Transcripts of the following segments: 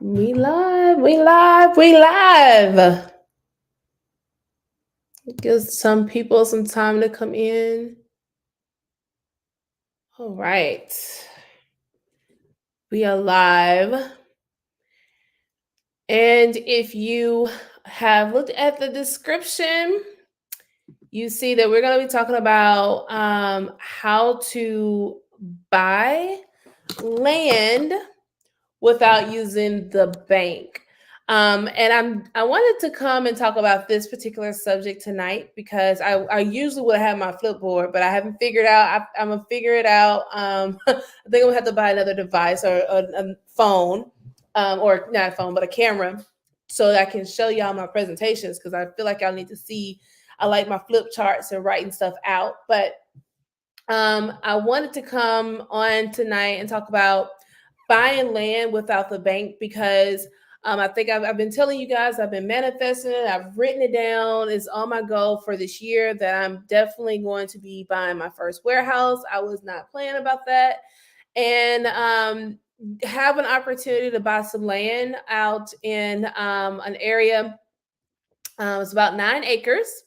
We live, we live, we live. Give some people some time to come in. All right. We are live. And if you have looked at the description, you see that we're going to be talking about how to buy land without using the bank. And I wanted to come and talk about this particular subject tonight because I usually would have my flipboard, but I haven't figured out. I'm gonna figure it out. I think I'm gonna have to buy another device or a phone, or not a phone, but a camera, so that I can show y'all my presentations because I feel like y'all need to see. I like my flip charts and writing stuff out, but I wanted to come on tonight and talk about buying land without the bank because I think I've been telling you guys, I've been manifesting it, I've written it down. It's on my goal for this year that I'm definitely going to be buying my first warehouse. I was not playing about that. And have an opportunity to buy some land out in an area. It's about 9 acres,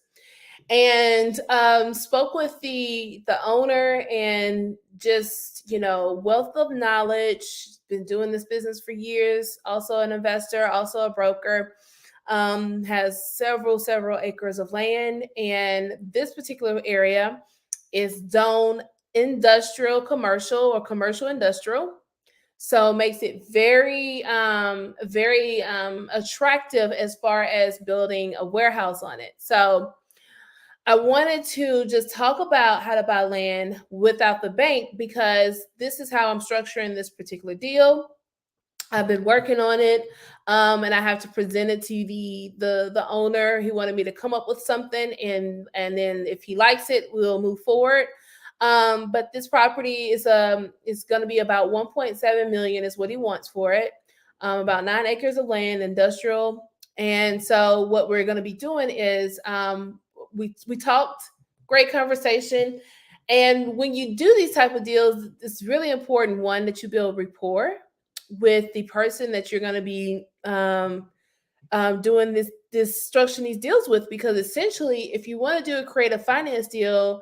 and spoke with the owner, and just wealth of knowledge, been doing this business for years, also an investor, also a broker, has several acres of land, and this particular area is zone industrial commercial or commercial industrial, so makes it very attractive as far as building a warehouse on it. So I wanted to just talk about how to buy land without the bank because this is how I'm structuring this particular deal. I've been working on it, and I have to present it to the owner. He wanted me to come up with something, and then if he likes it, we'll move forward. But this property is going to be about 1.7 million is what he wants for it. About 9 acres of land, industrial. And so what we're going to be doing is we talked, great conversation. And when you do these type of deals, it's really important, one, that you build rapport with the person that you're going to be doing this structuring these deals with, because essentially if you want to do a creative finance deal,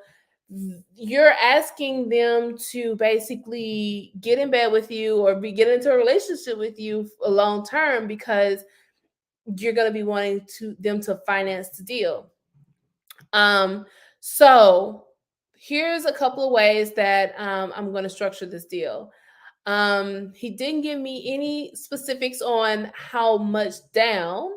you're asking them to basically get in bed with you or get into a relationship with you a long term, because you're going to be wanting them to finance the deal. So here's a couple of ways that I'm going to structure this deal. He didn't give me any specifics on how much down,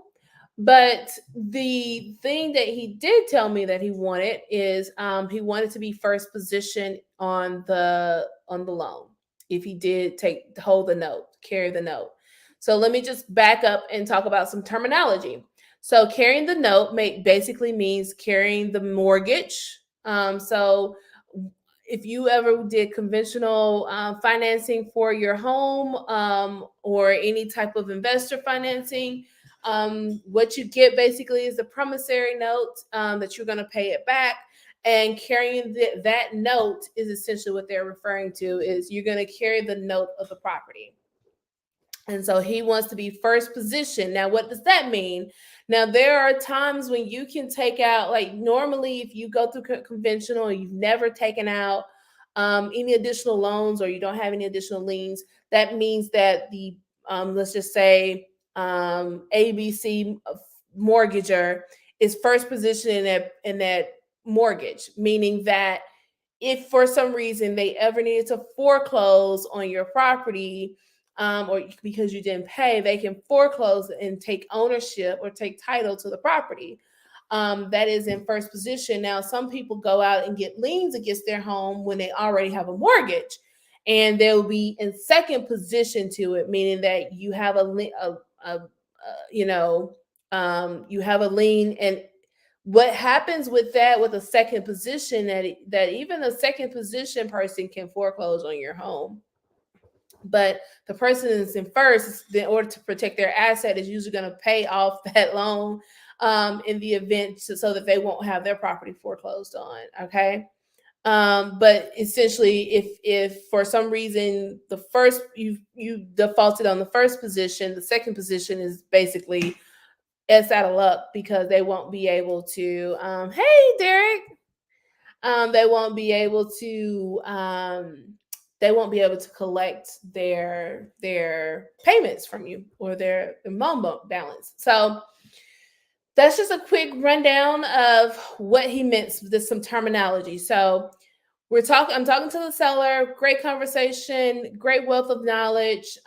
but the thing that he did tell me that he wanted is he wanted to be first position on the loan if he did hold the note, carry the note. So let me just back up and talk about some terminology. So carrying the note basically means carrying the mortgage. So if you ever did conventional financing for your home, or any type of investor financing, what you get basically is the promissory note, that you're going to pay it back. And carrying that note is essentially what they're referring to, is you're going to carry the note of the property. And so he wants to be first position. Now, what does that mean? Now, there are times when you can take out, like normally, if you go through conventional, you've never taken out any additional loans, or you don't have any additional liens, that means that the, let's just say, ABC mortgager is first position in that mortgage, meaning that if for some reason they ever needed to foreclose on your property, or because you didn't pay, they can foreclose and take ownership or take title to the property. That is in first position. Now, some people go out and get liens against their home when they already have a mortgage, and they'll be in second position to it, meaning that you have you have a lien. And what happens with that, with a second position, that even a second position person can foreclose on your home. But the person that's in first, in order to protect their asset, is usually going to pay off that loan in the event, so that they won't have their property foreclosed on. Okay. But essentially, if for some reason the first you defaulted on the first position, the second position is basically it's out of luck because they won't be able to. Hey, Derek. They won't be able to. They won't be able to collect their payments from you or their loan balance. So that's just a quick rundown of what he meant. There's some terminology. So I'm talking to the seller. Great conversation, great wealth of knowledge.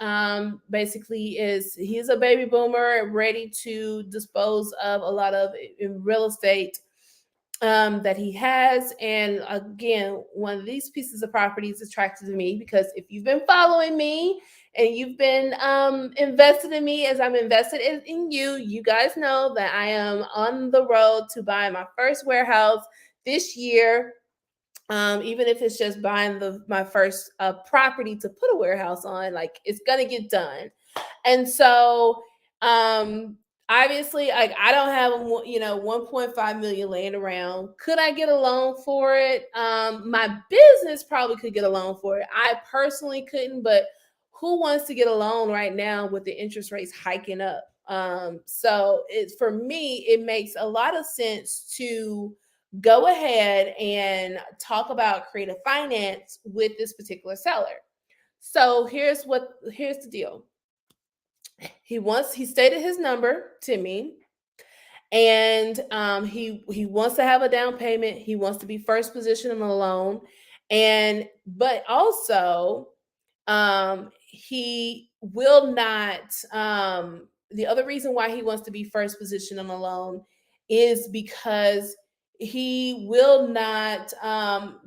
Basically, is he's a baby boomer ready to dispose of a lot of in real estate that he has. And again, one of these pieces of property is attractive to me because if you've been following me and you've been invested in me as I'm invested in you, you guys know that I am on the road to buy my first warehouse this year. Even if it's just buying my first property to put a warehouse on, like it's gonna get done. And so, um, obviously, like I don't have 1.5 million laying around. Could I get a loan for it? My business probably could get a loan for it. I personally couldn't, but who wants to get a loan right now with the interest rates hiking up? So it's for me, it makes a lot of sense to go ahead and talk about creative finance with this particular seller. So here's the deal. He stated his number to me, and he wants to have a down payment. He wants to be first position on the loan, and but also he will not. The other reason why he wants to be first position on the loan is because he will not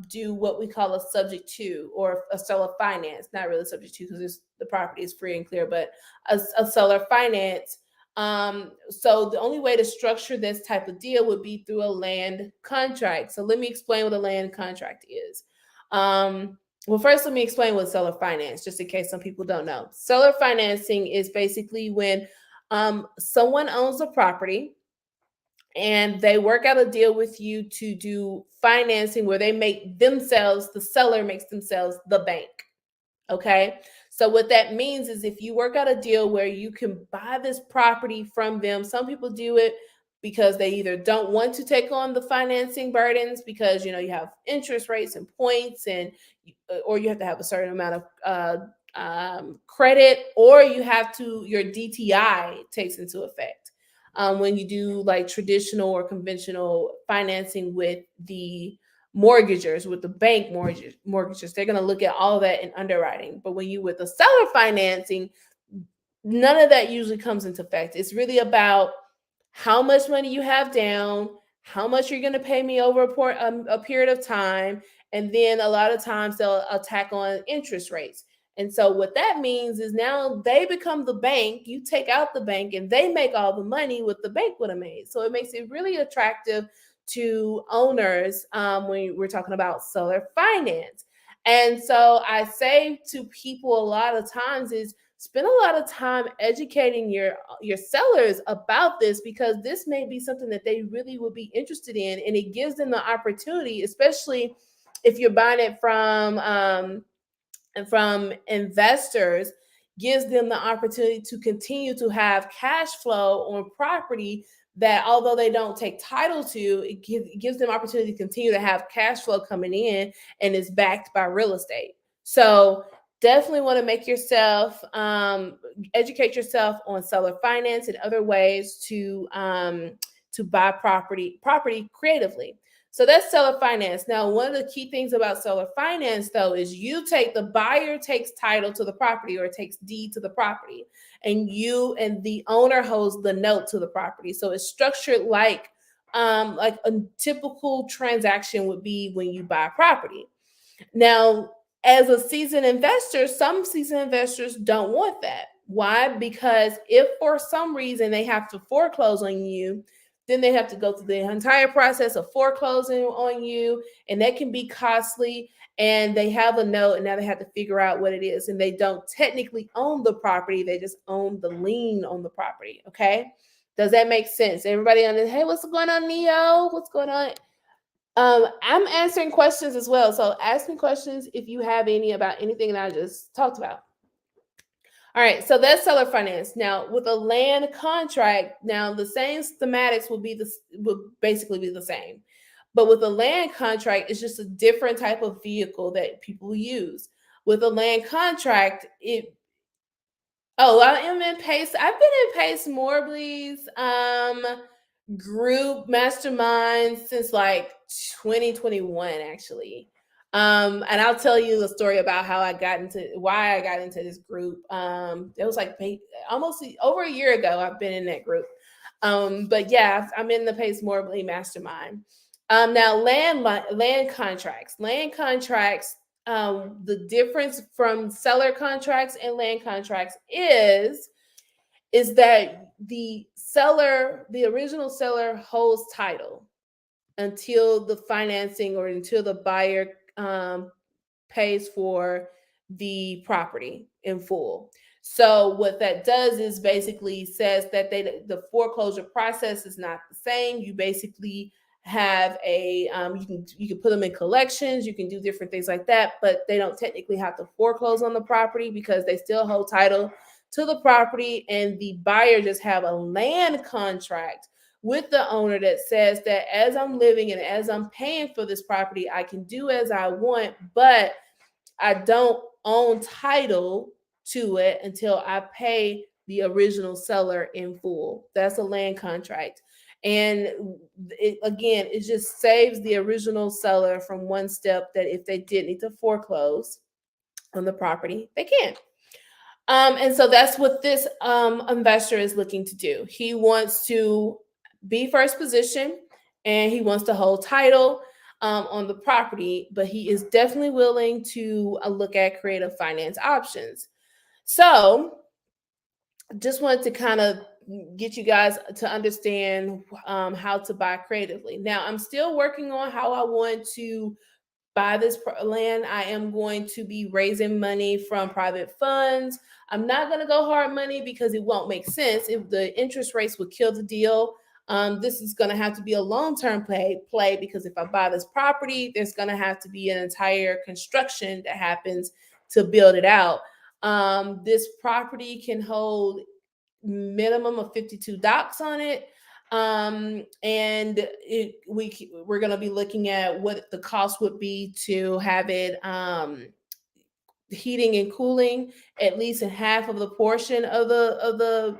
do what we call a subject to or a seller finance. Not really subject to because the property is free and clear, but a seller finance. So the only way to structure this type of deal would be through a land contract. So let me explain what a land contract is. Well, first, let me explain what seller finance, just in case some people don't know. Seller financing is basically when someone owns a property and they work out a deal with you to do financing where they make themselves, the seller makes themselves the bank. Okay. So what that means is if you work out a deal where you can buy this property from them, some people do it because they either don't want to take on the financing burdens because you have interest rates and points or you have to have a certain amount of credit, or your DTI takes into effect when you do like traditional or conventional financing with the mortgagers, with the bank mortgages. They're going to look at all of that in underwriting. But when you with the seller financing, none of that usually comes into effect. It's really about how much money you have down, how much you're going to pay me over a period of time, and then a lot of times they'll attack on interest rates. And so what that means is now they become the bank, you take out the bank, and they make all the money what the bank would have made. So it makes it really attractive to owners when we're talking about seller finance. And so I say to people a lot of times is spend a lot of time educating your sellers about this, because this may be something that they really would be interested in, and it gives them the opportunity, especially if you're buying it from investors, gives them the opportunity to continue to have cash flow on property that, although they don't take title to, it gives them opportunity to continue to have cash flow coming in, and is backed by real estate. So definitely want to make yourself educate yourself on seller finance and other ways to buy property creatively. So that's seller finance. Now, one of the key things about seller finance, though, is the buyer takes title to the property or takes deed to the property, and the owner holds the note to the property. So it's structured like a typical transaction would be when you buy property. Now, as a seasoned investor, some seasoned investors don't want that. Why? Because if for some reason they have to foreclose on you, then they have to go through the entire process of foreclosing on you, and that can be costly. And they have a note, and now they have to figure out what it is. And they don't technically own the property, they just own the lien on the property. Okay. Does that make sense? Everybody on this, hey, what's going on, Neo? What's going on? I'm answering questions as well. So ask me questions if you have any about anything that I just talked about. All right, so that's seller finance. Now, with a land contract, now the same schematics will basically be the same, but with a land contract, it's just a different type of vehicle that people use. With a land contract, it oh, I am in Pace. I've been in Pace Morbley's group mastermind since like 2021 actually. And I'll tell you the story about how I got into why I got into this group. It was like almost over a year ago I've been in that group. But yeah, I'm in the Pace Morbley mastermind. Now land contracts. Land contracts, the difference from seller contracts and land contracts is that the original seller holds title until the financing or until the buyer pays for the property in full. So what that does is basically says that the foreclosure process is not the same. You basically have a you can put them in collections, you can do different things like that, but they don't technically have to foreclose on the property because they still hold title to the property, and the buyer just have a land contract with the owner that says that as I'm living and as I'm paying for this property, I can do as I want, but I don't own title to it until I pay the original seller in full. That's a land contract. And it just saves the original seller from one step that if they did need to foreclose on the property, they can. And so that's what this investor is looking to do. He wants to be first position and he wants to hold title on the property, but he is definitely willing to look at creative finance options. So, just wanted to kind of get you guys to understand how to buy creatively. Now, I'm still working on how I want to buy this land. I am going to be raising money from private funds. I'm not going to go hard money because it won't make sense if the interest rates would kill the deal. This is going to have to be a long-term play because if I buy this property, there's going to have to be an entire construction that happens to build it out. This property can hold minimum of 52 docks on it. And we're going to be looking at what the cost would be to have it heating and cooling at least in half of the portion of the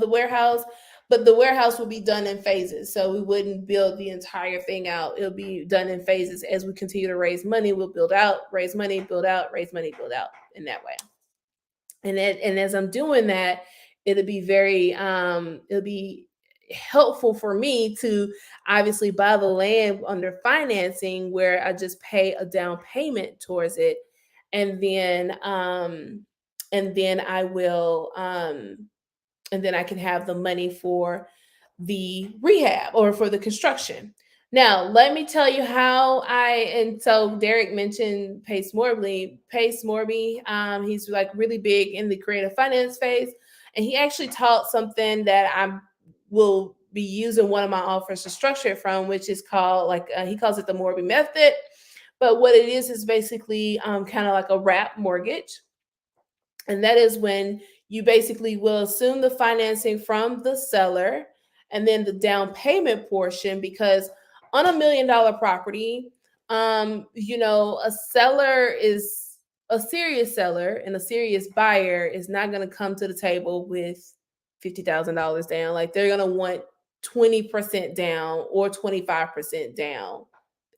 warehouse, but the warehouse will be done in phases, so we wouldn't build the entire thing out. It'll be done in phases. As we continue to raise money, we'll build out, raise money, build out, raise money, build out in that way. And as I'm doing that, it'll be helpful for me to obviously buy the land under financing where I just pay a down payment towards it, and then I will and then I can have the money for the rehab or for the construction. Now, let me tell you and so Derek mentioned Pace Morby. Pace Morby, he's like really big in the creative finance phase. And he actually taught something that I will be using one of my offers to structure it from, which is called he calls it the Morby method. But what it is basically kind of like a wrap mortgage. And that is when you basically will assume the financing from the seller and then the down payment portion, because on $1 million property, a serious seller and a serious buyer is not going to come to the table with $50,000 down. Like they're going to want 20% down or 25% down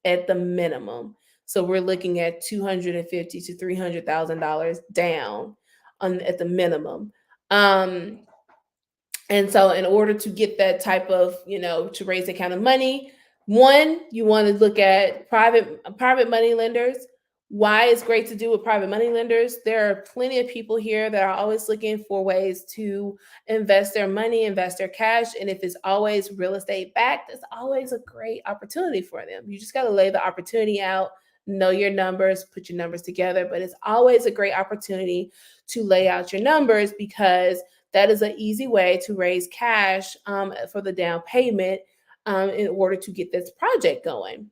at the minimum. So we're looking at $250,000 to $300,000 down at the minimum. And so in order to get that type of, to raise that kind of money, one, you want to look at private money lenders. Why it's great to do with private money lenders? There are plenty of people here that are always looking for ways to invest their money, invest their cash. And if it's always real estate backed, it's always a great opportunity for them. You just got to lay the opportunity out, know your numbers, put your numbers together. But it's always a great opportunity to lay out your numbers, because that is an easy way to raise cash for the down payment. in order to get this project going.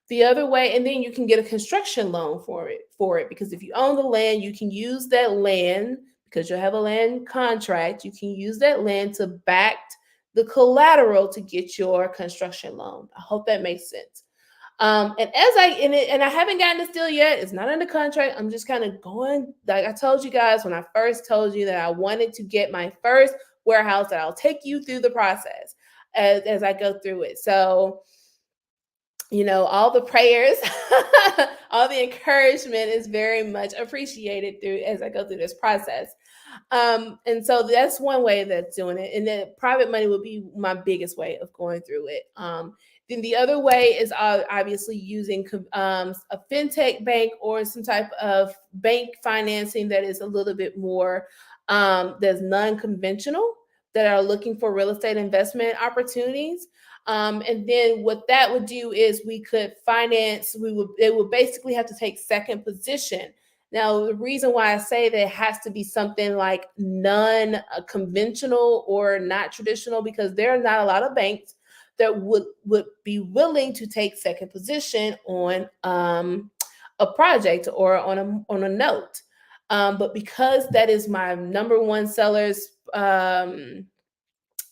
The other way, and then you can get a construction loan for it because if you own the land, you can use that land because you'll have a land contract. You can use that land to back the collateral to get your construction loan. I hope that makes sense. And as I in it, and I haven't gotten this deal yet. It's not under contract. I'm just kind of going. Like I told you guys when I first told you that I wanted to get my first warehouse. That I'll take you through the process as I go through it. So all the prayers, all the encouragement is very much appreciated through as I go through this process. And so that's one way that's doing it. And then private money would be my biggest way of going through it. Then the other way is obviously using a fintech bank or some type of bank financing that is a little bit more that's non-conventional, that are looking for real estate investment opportunities. And then what that would do is we could finance, they would basically have to take second position. Now, the reason why I say that it has to be something like non-conventional or not traditional, because there are not a lot of banks that would be willing to take second position on a project or on a note. But because that is my number one seller's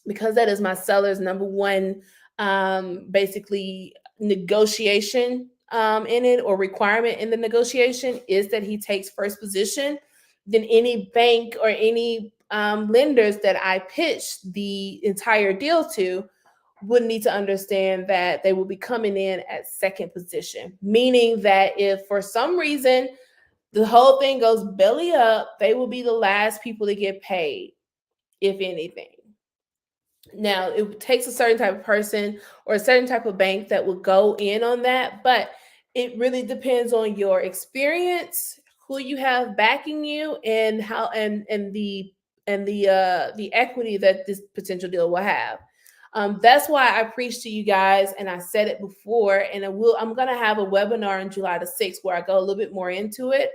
because that is my seller's number one basically negotiation in it, or requirement in the negotiation, is that he takes first position, then any bank or any lenders that I pitch the entire deal to would need to understand that they will be coming in at second position, meaning that if for some reason the whole thing goes belly up, they will be the last people to get paid, if anything. Now, it takes a certain type of person or a certain type of bank that will go in on that, but it really depends on your experience, who you have backing you, and how and the equity that this potential deal will have. That's why I preach to you guys, and I said it before, and I'm gonna have a webinar on July the 6th where I go a little bit more into it,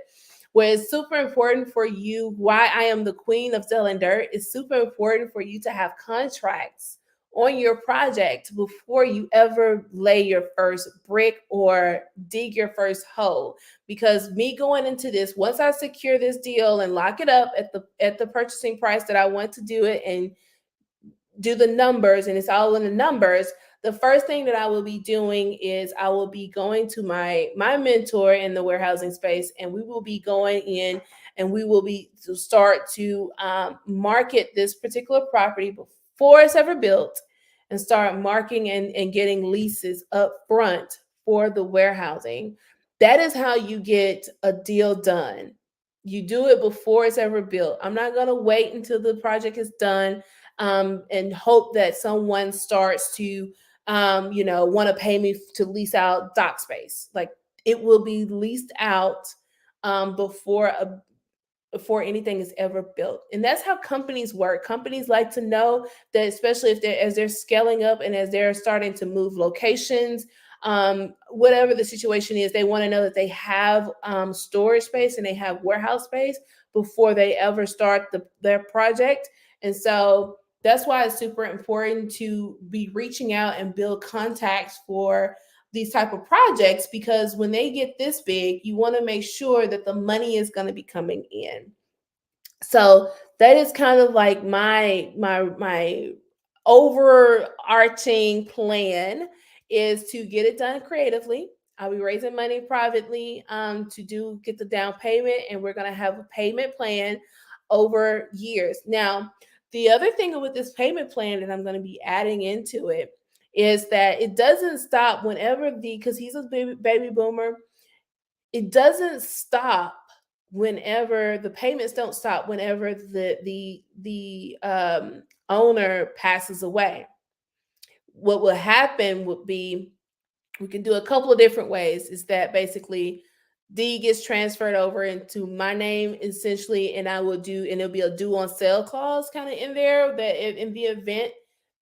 where it's super important for you. Why I am the queen of selling dirt. It's super important for you to have contracts on your project before you ever lay your first brick or dig your first hole. Because me going into this, once I secure this deal and lock it up at the purchasing price that I want to do it, and do the numbers, and it's all in the numbers, the first thing that I will be doing is I will be going to my mentor in the warehousing space, and we will be going in and we will be to start to market this particular property before it's ever built, and start marking and getting leases up front for the warehousing. That is how you get a deal done. You do it before it's ever built. I'm not going to wait until the project is done and hope that someone starts to want to pay me to lease out dock space. Like, it will be leased out before anything is ever built. And that's how companies work. Companies like to know that, especially if as they're scaling up and as they're starting to move locations, whatever the situation is, they want to know that they have storage space and they have warehouse space before they ever start their project. And so that's why it's super important to be reaching out and build contacts for these type of projects, because when they get this big, you want to make sure that the money is going to be coming in. So that is kind of like my overarching plan, is to get it done creatively. I'll be raising money privately to get the down payment, and we're going to have a payment plan over years. Now, the other thing with this payment plan that I'm going to be adding into it is that it doesn't stop whenever because he's a baby boomer. It doesn't stop whenever the payments don't stop whenever the owner passes away. What will happen would be, we can do a couple of different ways. Is that basically deed gets transferred over into my name essentially, and it'll be a due on sale clause kind of in there, that in the event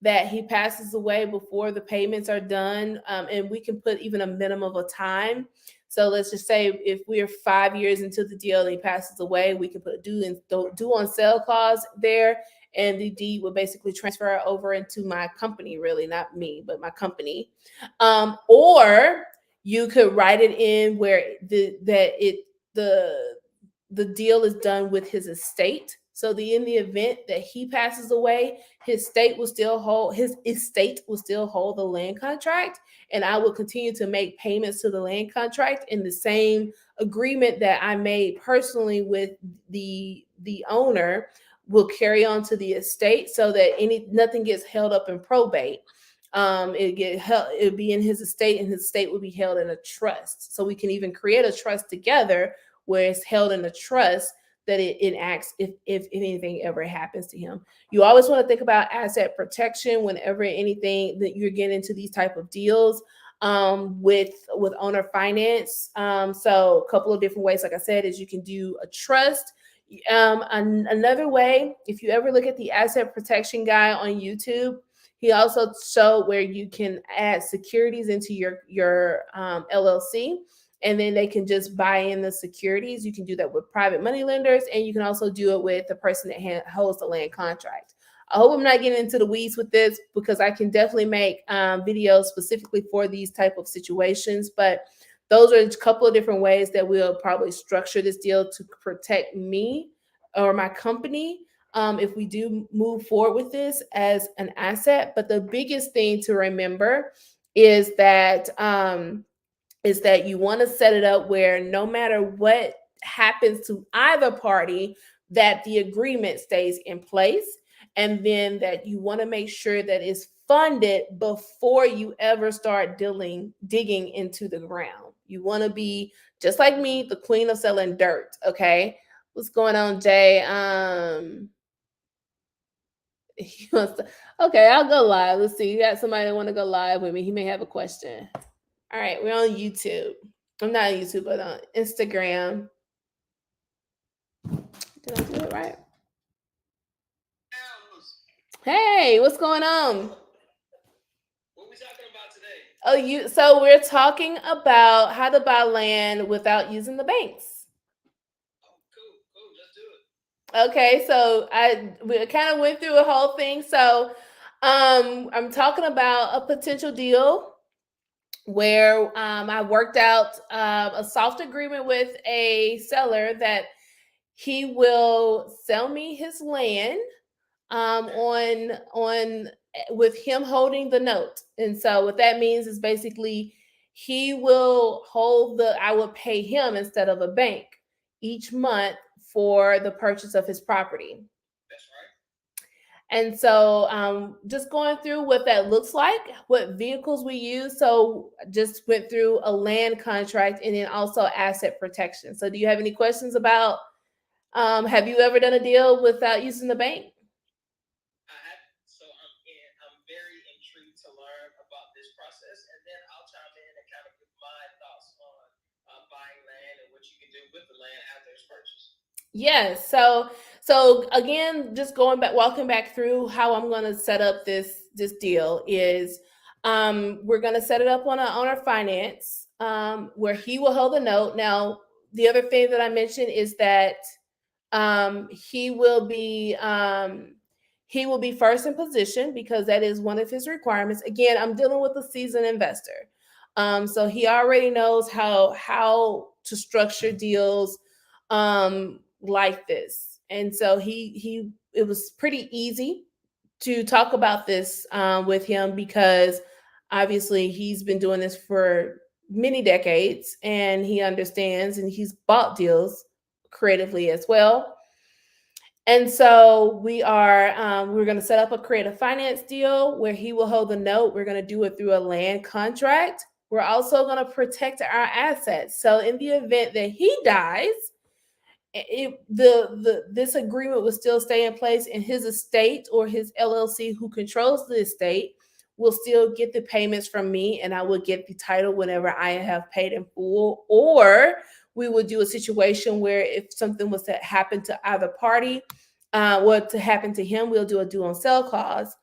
that he passes away before the payments are done, and we can put even a minimum of a time. So let's just say if we're 5 years into the deal and he passes away, we can put a due on sale clause there, and the deed would basically transfer over into my company, really, not me, but my company. Or you could write it in where the the deal is done with his estate. So in the event that he passes away, his estate will still hold the land contract, and I will continue to make payments to the land contract in the same agreement that I made personally with the owner will carry on to the estate, so that nothing gets held up in probate. It'd be in his estate, and his estate would be held in a trust. So we can even create a trust together where it's held in a trust that it acts if anything ever happens to him. You always want to think about asset protection whenever anything that you're getting into these type of deals with owner finance. So a couple of different ways, like I said, is you can do a trust. Another way, if you ever look at the asset protection guy on YouTube, he also showed where you can add securities into your LLC, and then they can just buy in the securities. You can do that with private money lenders, and you can also do it with the person that holds the land contract. I hope I'm not getting into the weeds with this, because I can definitely make videos specifically for these type of situations. But those are a couple of different ways that we'll probably structure this deal to protect me or my company if we do move forward with this as an asset. But the biggest thing to remember is that you want to set it up where no matter what happens to either party, that the agreement stays in place, and then that you want to make sure that it's funded before you ever start digging into the ground. You want to be, just like me, the queen of selling dirt. Okay, what's going on, Jay? He wants to, okay, I'll go live. Let's see. You got somebody that want to go live with me. He may have a question. All right, we're on YouTube. I'm not on YouTube, but on Instagram. Did I do it right? Hey, what's going on? What we talking about today? So we're talking about how to buy land without using the banks. Oh, cool. Let's do it. Okay, so we kind of went through a whole thing. So I'm talking about a potential deal where I worked out a soft agreement with a seller that he will sell me his land on with him holding the note. And so what that means is basically he will I will pay him instead of a bank each month for the purchase of his property. And so just going through what that looks like, what vehicles we use. So just went through a land contract and then also asset protection. So do you have any questions about, have you ever done a deal without using the bank? I haven't. So I'm very intrigued to learn about this process, and then I'll chime in and kind of give my thoughts on buying land and what you can do with the land after it's purchased. Yes. So again, just walking back through how I'm going to set up this deal is we're going to set it up on an owner finance where he will hold the note. Now, the other thing that I mentioned is that he will be first in position, because that is one of his requirements. Again, I'm dealing with a seasoned investor. So he already knows how to structure deals like this. And so it was pretty easy to talk about this with him, because obviously he's been doing this for many decades and he understands, and he's bought deals creatively as well. And so we're going to set up a creative finance deal where he will hold the note. We're going to do it through a land contract. We're also going to protect our assets. So in the event that he dies, this agreement will still stay in place, and his estate or his LLC who controls the estate will still get the payments from me, and I will get the title whenever I have paid in full. Or we would do a situation where if something was to happen to either party, what to happen to him, we'll do a due on sale clause.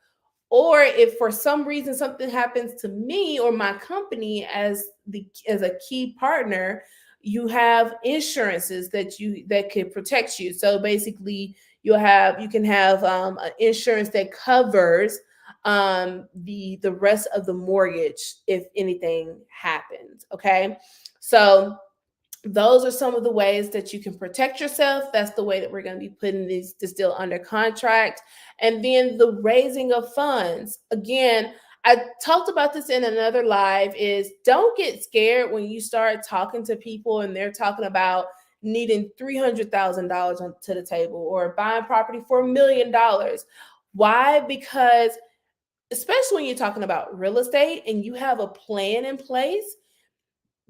Or if for some reason something happens to me or my company as a key partner, you have insurances that could protect you. So basically, you can have insurance that covers the rest of the mortgage if anything happens. Okay, so those are some of the ways that you can protect yourself. That's the way that we're going to be putting this deal under contract. And then the raising of funds. Again, I talked about this in another live, is don't get scared when you start talking to people and they're talking about needing $300,000 to the table or buying property for $1 million. Why? Because especially when you're talking about real estate and you have a plan in place,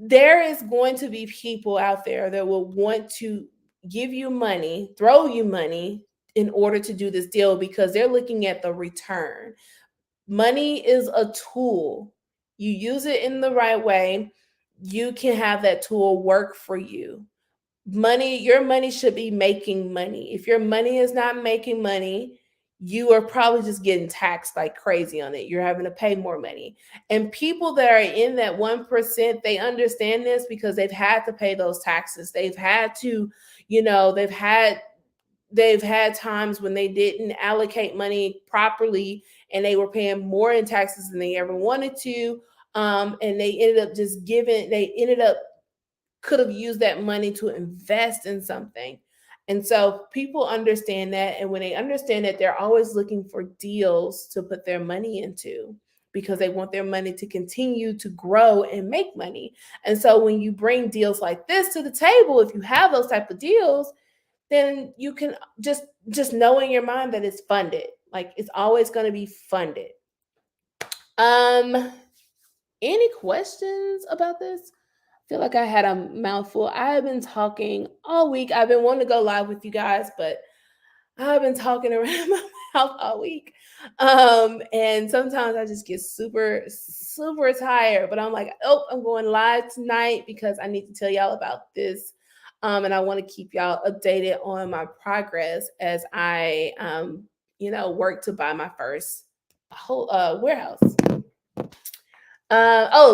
there is going to be people out there that will want to give you money, throw you money in order to do this deal because they're looking at the return. Money is a tool. You use it in the right way, you can have that tool work for you. Your money should be making money. If your money is not making money, you are probably just getting taxed like crazy on it. You're having to pay more money. And people that are in that 1%, they understand this because they've had to pay those taxes. They've had to, they've had times when they didn't allocate money properly and they were paying more in taxes than they ever wanted to. And they ended up could have used that money to invest in something. And so people understand that. And when they understand that, they're always looking for deals to put their money into because they want their money to continue to grow and make money. And so when you bring deals like this to the table, if you have those type of deals, then you can just know in your mind that it's funded. Like it's always going to be funded. Um any questions about this? Feel like I had a mouthful. I've been talking all week. I've been wanting to go live with you guys, but I've been talking around my mouth all week. And sometimes I just get super, super tired. But I'm like, oh, I'm going live tonight because I need to tell y'all about this. And I want to keep y'all updated on my progress as I work to buy my first whole warehouse.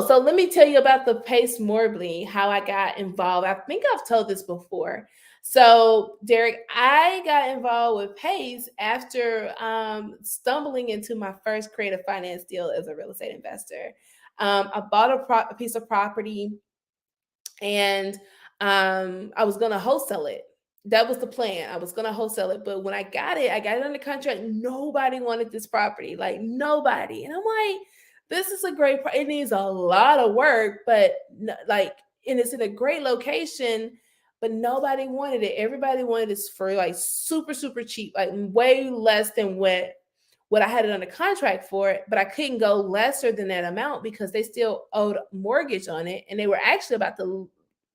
So let me tell you about the Pace Morbly, how I got involved. I think I've told this before. So, Derek, I got involved with Pace after stumbling into my first creative finance deal as a real estate investor. I bought a piece of property and I was going to wholesale it. That was the plan. I was going to wholesale it. But when I got it under contract. Nobody wanted this property, like nobody. And I'm like, this is a great, it needs a lot of work, but and it's in a great location, but nobody wanted it. Everybody wanted this for like super, super cheap, like way less than what I had it under contract for it, but I couldn't go lesser than that amount because they still owed mortgage on it. And they were actually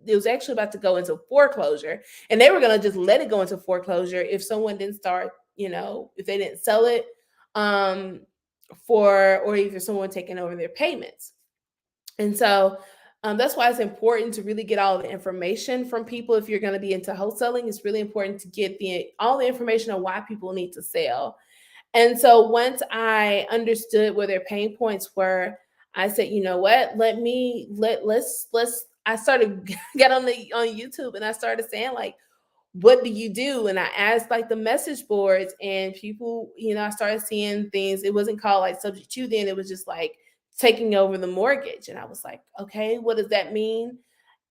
it was actually about to go into foreclosure, and they were going to just let it go into foreclosure if someone didn't start, if they didn't sell it, or either someone taking over their payments. And so that's why it's important to really get all the information from people. If you're going to be into wholesaling, it's really important to get all the information on why people need to sell. And so once I understood where their pain points were, I said, you know what? Let's I started got on YouTube and I started saying like, what do you do? And I asked like the message boards and people, I started seeing things. It wasn't called like subject to then, it was just like taking over the mortgage. And I was like, okay, what does that mean?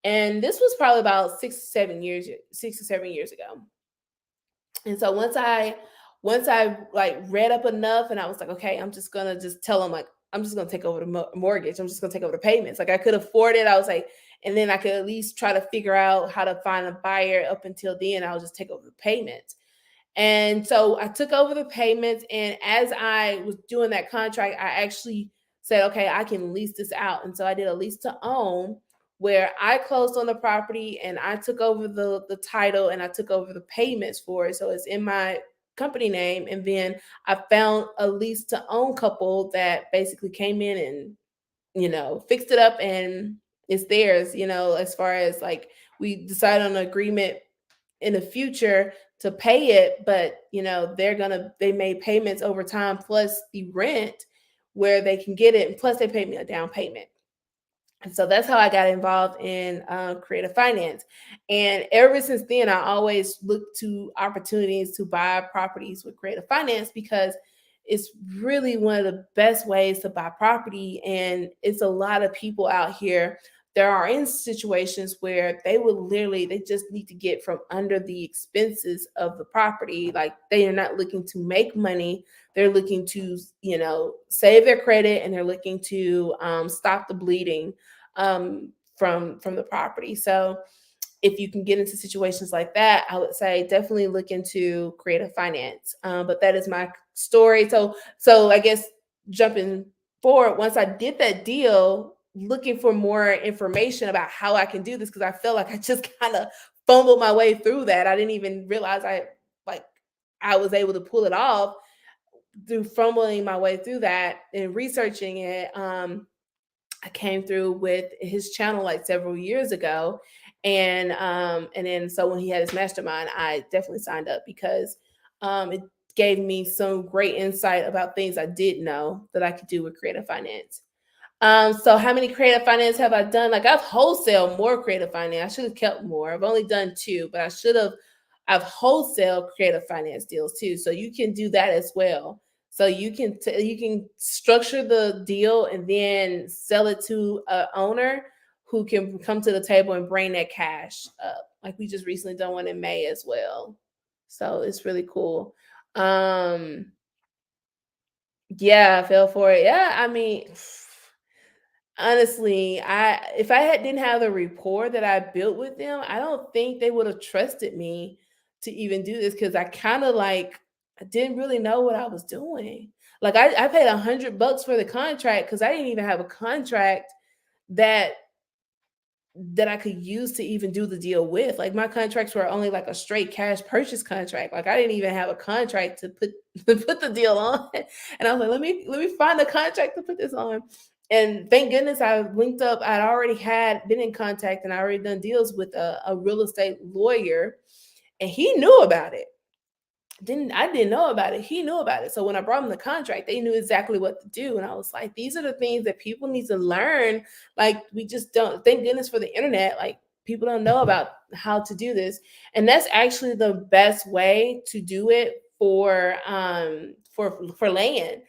And this was probably about 6 or 7 years ago. And so once I like read up enough and I was like, okay, I'm just gonna just tell them like, I'm just gonna take over the mortgage. I'm just gonna take over the payments. Like I could afford it. I was like, and then I could at least try to figure out how to find a buyer. Up until then, I'll just take over the payments. And so I took over the payments. And as I was doing that contract, I actually said, okay, I can lease this out. And so I did a lease to own where I closed on the property and I took over the title and I took over the payments for it. So it's in my company name. And then I found a lease to own couple that basically came in and, fixed it up and it's theirs, as far as like we decided on an agreement in the future to pay it, but they made payments over time plus the rent where they can get it. And plus they paid me a down payment. And so that's how I got involved in creative finance. And ever since then, I always look to opportunities to buy properties with creative finance because it's really one of the best ways to buy property. And it's a lot of people out here that are in situations where they would literally, they just need to get from under the expenses of the property. Like they are not looking to make money. They're looking to, save their credit, and they're looking to stop the bleeding from the property. So if you can get into situations like that, I would say definitely look into creative finance. But that is my story. So I guess jumping forward, once I did that deal, looking for more information about how I can do this, because I feel like I just kind of fumbled my way through that. I didn't even realize like I was able to pull it off through fumbling my way through that and researching it. I came through with his channel like several years ago. And then so when he had his mastermind, I definitely signed up because it gave me some great insight about things I didn't know that I could do with creative finance. So how many creative finance have I done? Like I've wholesale more creative finance. I should have kept more. I've only done two, but I've wholesale creative finance deals too. So you can do that as well. So you can structure the deal and then sell it to a owner who can come to the table and bring that cash up. Like we just recently done one in May as well. So it's really cool. Um yeah, I fell for it. Yeah, I mean, honestly, I if I didn't have the rapport that I built with them, I don't think they would have trusted me to even do this because I kind of like I didn't really know what I was doing. Like I paid $100 for the contract because I didn't even have a contract that that I could use to even do the deal with. Like my contracts were only like a straight cash purchase contract. Like I didn't even have a contract to put to put the deal on. And I was like, let me find the contract to put this on. And thank goodness I linked up. I'd already had been in contact and I already done deals with a real estate lawyer, and he knew about it. I didn't know about it. He knew about it. So when I brought him the contract, they knew exactly what to do. And I was like, these are the things that people need to learn. Like we just don't, thank goodness for the internet. Like people don't know about how to do this. And that's actually the best way to do it for land.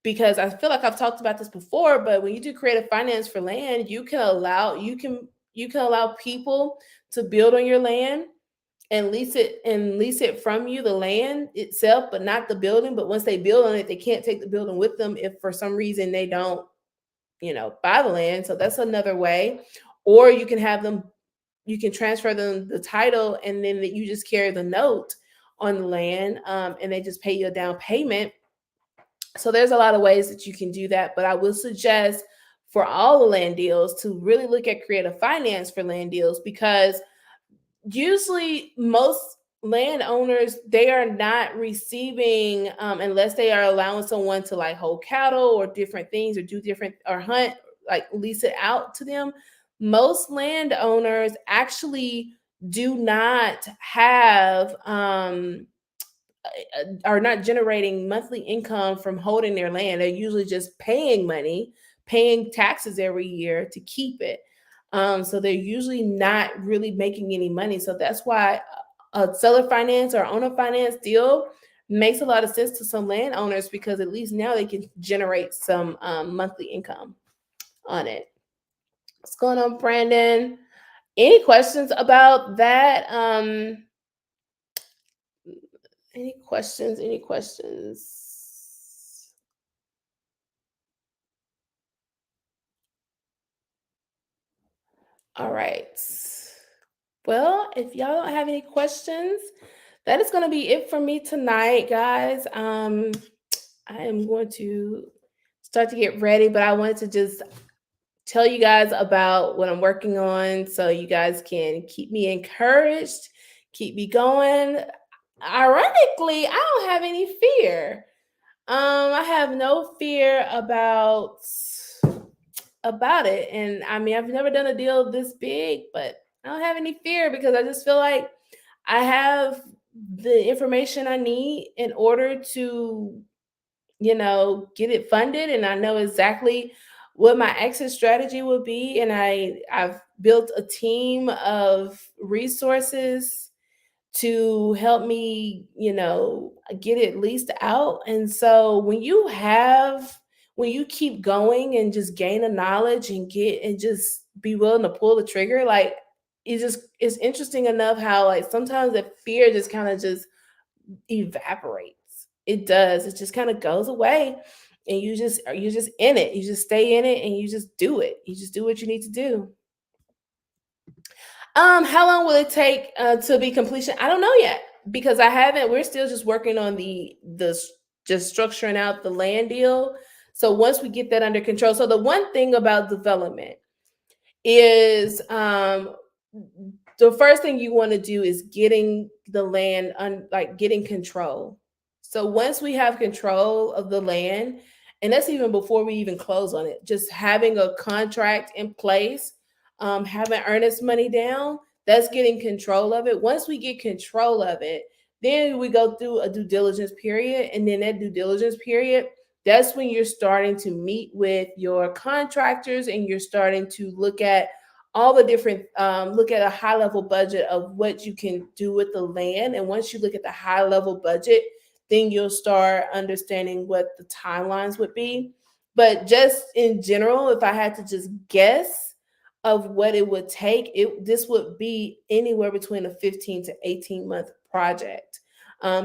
Because I feel like I've talked about this before, but when you do creative finance for land, you can allow people to build on your land and lease it from you, the land itself, but not the building. But once they build on it, they can't take the building with them if for some reason they don't, buy the land. So that's another way. Or you can transfer them the title, and then you just carry the note on the land, and they just pay you a down payment. So there's a lot of ways that you can do that, but I would suggest for all the land deals to really look at creative finance for land deals, because usually most landowners, they are not receiving, unless they are allowing someone to like hold cattle or different things or do different or hunt, like lease it out to them. Most landowners actually do not have are not generating monthly income from holding their land. They're usually just paying money, paying taxes every year to keep it. So they're usually not really making any money. So that's why a seller finance or owner finance deal makes a lot of sense to some landowners, because at least now they can generate some monthly income on it. What's going on, Brandon? Any questions about that? Any questions? Any questions? All right. Well, if y'all don't have any questions, that is going to be it for me tonight, guys. I am going to start to get ready, but I wanted to just tell you guys about what I'm working on so you guys can keep me encouraged, keep me going. Ironically, I don't have any fear. I have no fear about it. And I mean, I've never done a deal this big, but I don't have any fear because I just feel like I have the information I need in order to, get it funded. And I know exactly what my exit strategy would be, and I've built a team of resources to help me, get it leased out. And so when you keep going and just gain the knowledge and get and just be willing to pull the trigger, like it's interesting enough how like sometimes the fear just kind of just evaporates. It does. It just kind of goes away. And you're just in it. You just stay in it and you just do it. You just do what you need to do. How long will it take to be completion? I don't know yet because I haven't. We're still just working on just structuring out the land deal. So once we get that under control, so the one thing about development is the first thing you want to do is getting the land like getting control. So once we have control of the land, and that's even before we even close on it, just having a contract in place, having earnest money down, that's getting control of it. Once we get control of it, then we go through a due diligence period, and then that due diligence period, that's when you're starting to meet with your contractors and you're starting to look at all the different look at a high level budget of what you can do with the land. And once you look at the high level budget, then you'll start understanding what the timelines would be. But just in general, if I had to just guess of what it would take, this would be anywhere between a 15 to 18-month project,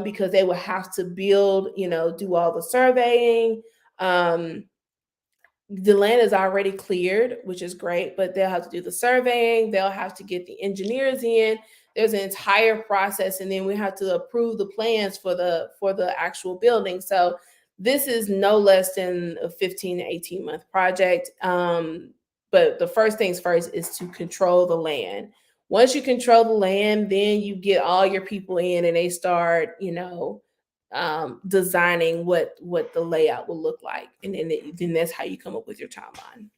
because they would have to build, do all the surveying. The land is already cleared, which is great, but they'll have to do the surveying, they'll have to get the engineers in. There's an entire process, and then we have to approve the plans for the actual building. So this is no less than a 15 to 18-month project. But the first things first is to control the land. Once you control the land, then you get all your people in and they start, designing what the layout will look like, and then that's how you come up with your timeline.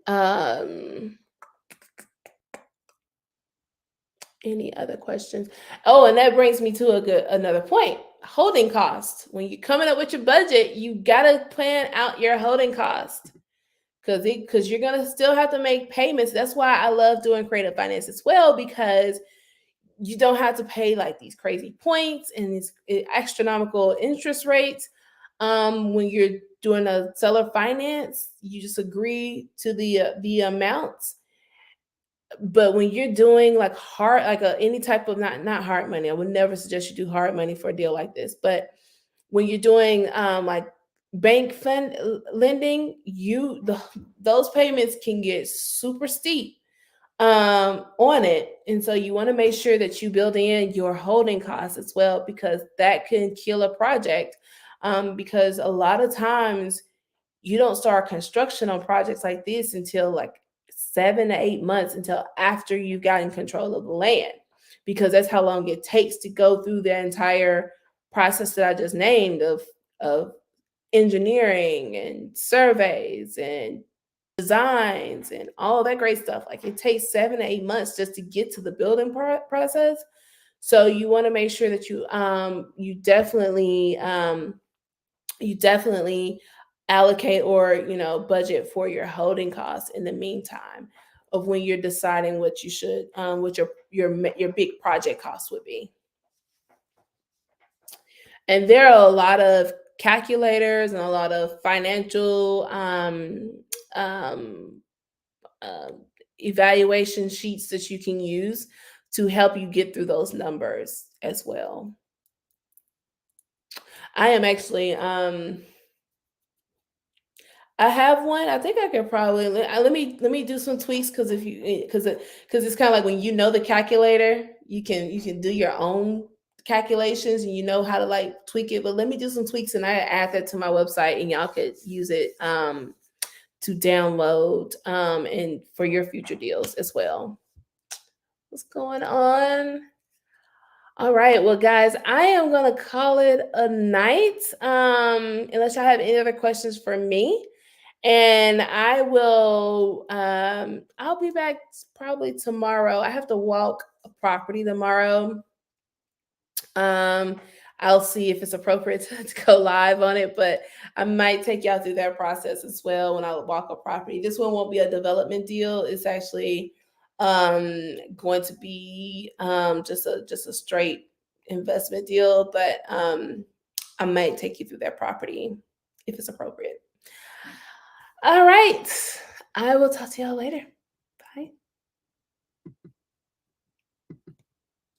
Um, any other questions? Oh, and that brings me to another point: holding cost. When you're coming up with your budget, you gotta plan out your holding cost because you're gonna still have to make payments. That's why I love doing creative finance as well, because you don't have to pay like these crazy points and these astronomical interest rates. When you're doing a seller finance, you just agree to the amounts. But when you're doing like any type of not hard money, I would never suggest you do hard money for a deal like this. But when you're doing like bank fund lending, those payments can get super steep on it. And so you want to make sure that you build in your holding costs as well, because that can kill a project. Because a lot of times you don't start construction on projects like this until like 7 to 8 months, until after you've gotten control of the land, because that's how long it takes to go through the entire process that I just named of engineering and surveys and designs and all that great stuff. Like it takes 7 to 8 months just to get to the building process. So you want to make sure that you definitely allocate or budget for your holding costs in the meantime of when you're deciding what you should what your big project costs would be. And there are a lot of calculators and a lot of financial um, uh, evaluation sheets that you can use to help you get through those numbers as well. I am actually I have one. I think I could probably let me do some tweaks, because if you because it's kind of like when you know the calculator, you can do your own calculations and you know how to like tweak it. But let me do some tweaks and I add that to my website and y'all could use it to download and for your future deals as well. What's going on? All right, well, guys, I am gonna call it a night. Unless y'all have any other questions for me. And I'll be back probably tomorrow. I have to walk a property tomorrow. Um, I'll see if it's appropriate to go live on it, but I might take y'all through that process as well when I walk a property. This one won't be a development deal. It's actually going to be just a straight investment deal, but I might take you through that property if it's appropriate. All right. I will talk to y'all later.